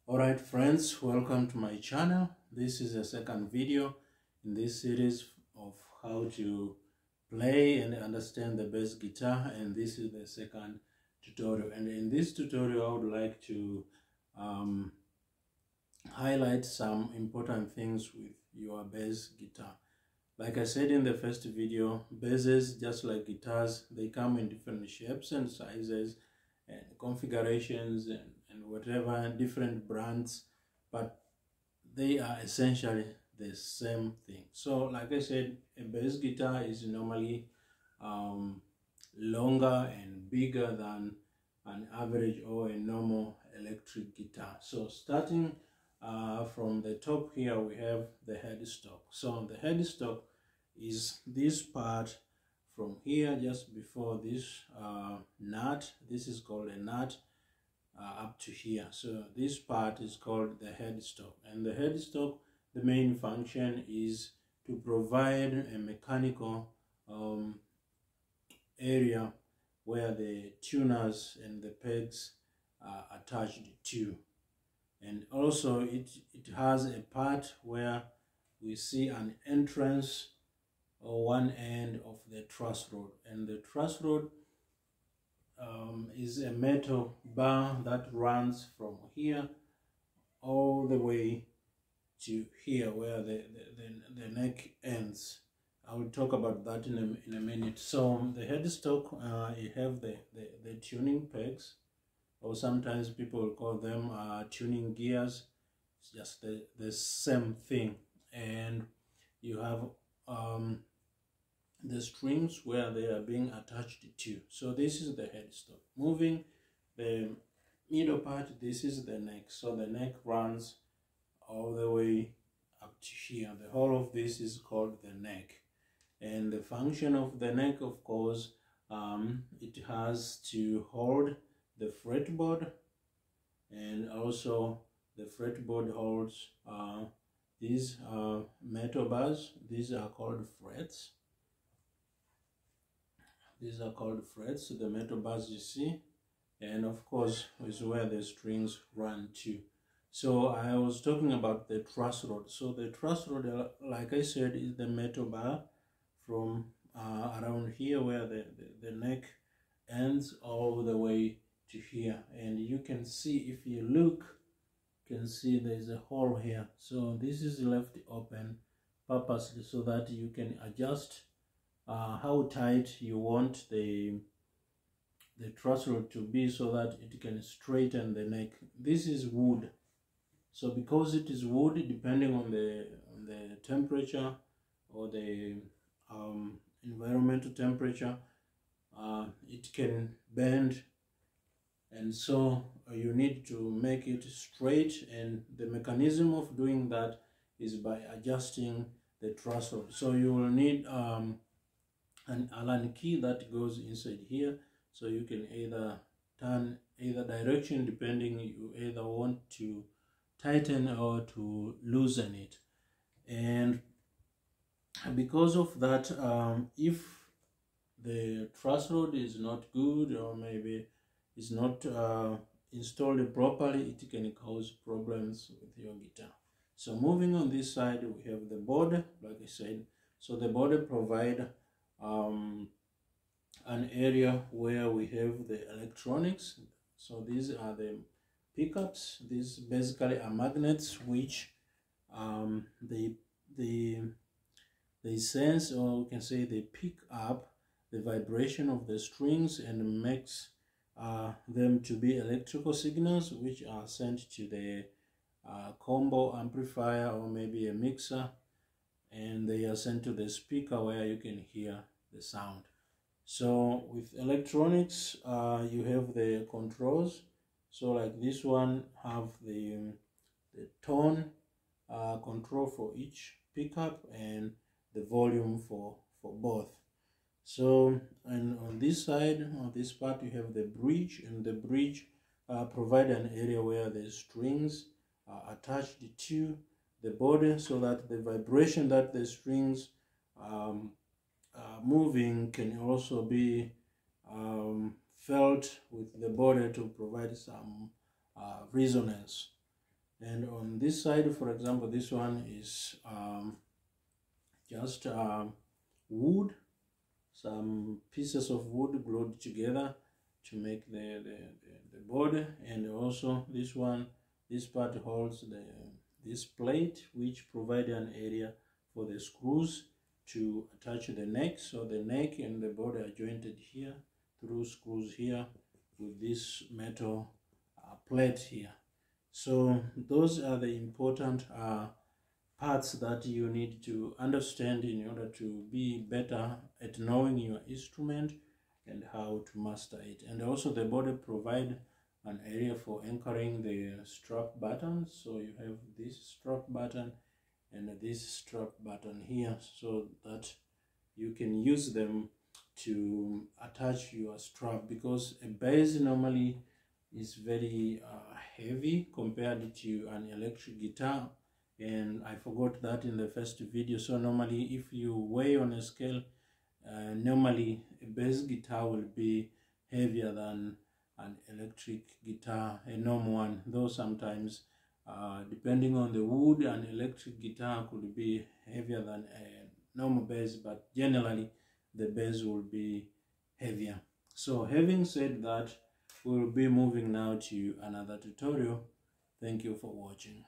Alright friends, welcome to my channel. This is the second video in this series of how to play and understand the bass guitar, and this is the second tutorial. And in this tutorial I would like to highlight some important things with your bass guitar. Like I said in the first video, basses, just like guitars, they come in different shapes and sizes and configurations and whatever, different brands, but they are essentially the same thing. So like I said, a bass guitar is normally longer and bigger than an average or a normal electric guitar. So starting from the top here, we have the headstock. So the headstock is this part from here just before this nut. This is called a nut, up to here. So this part is called the headstock, and the headstock, the main function is to provide a mechanical area where the tuners and the pegs are attached to. And also it has a part where we see an entrance or one end of the truss rod, and the truss rod is a metal bar that runs from here all the way to here where the neck ends. I will talk about that in a minute. So the headstock, you have the tuning pegs, or sometimes people call them tuning gears. It's just the same thing. And you have the strings where they are being attached to. So this is the headstock. Moving the middle part, this is the neck. So the neck runs all the way up to here. The whole of this is called the neck. And the function of the neck, of course, it has to hold the fretboard, and also the fretboard holds these metal bars. These are called frets. These are called frets, the metal bars you see, and of course is where the strings run to. So I was talking about the truss rod. So the truss rod, like I said, is the metal bar from around here where the neck ends all the way to here. And you can see, if you look, you can see there's a hole here. So this is left open purposely so that you can adjust how tight you want the truss rod to be, so that it can straighten the neck. This is wood, so because it is wood, depending on the temperature or the environmental temperature, it can bend, and so you need to make it straight, and the mechanism of doing that is by adjusting the truss rod. So you will need an Allen key that goes inside here, so you can either turn either direction, depending you either want to tighten or to loosen it. And because of that, if the truss rod is not good, or maybe is not installed properly, it can cause problems with your guitar. So moving on this side, we have the board, like I said. So the board provide an area where we have the electronics. So these are the pickups. These basically are magnets which they sense, or we can say they pick up the vibration of the strings and makes them to be electrical signals, which are sent to the combo amplifier or maybe a mixer, and they are sent to the speaker where you can hear the sound. So with electronics, you have the controls. So like this one have the tone control for each pickup, and the volume for both. So, and on this side, on this part, you have the bridge, and the bridge provide an area where the strings are attached to the body, so that the vibration that the strings moving can also be felt with the body to provide some resonance. And on this side, for example, this one is just wood, some pieces of wood glued together to make the body. And also this one, this part holds this plate, which provide an area for the screws to attach the neck. So the neck and the body are jointed here through screws here with this metal plate here. So those are the important parts that you need to understand in order to be better at knowing your instrument and how to master it. And also the body provide an area for anchoring the strap buttons. So you have this strap button and this strap button here, so that you can use them to attach your strap, because a bass normally is very heavy compared to an electric guitar. And I forgot that in the first video. So normally if you weigh on a scale, normally a bass guitar will be heavier than an electric guitar, a normal one, though sometimes depending on the wood, an electric guitar could be heavier than a normal bass, but generally the bass will be heavier. So having said that, we'll be moving now to another tutorial. Thank you for watching.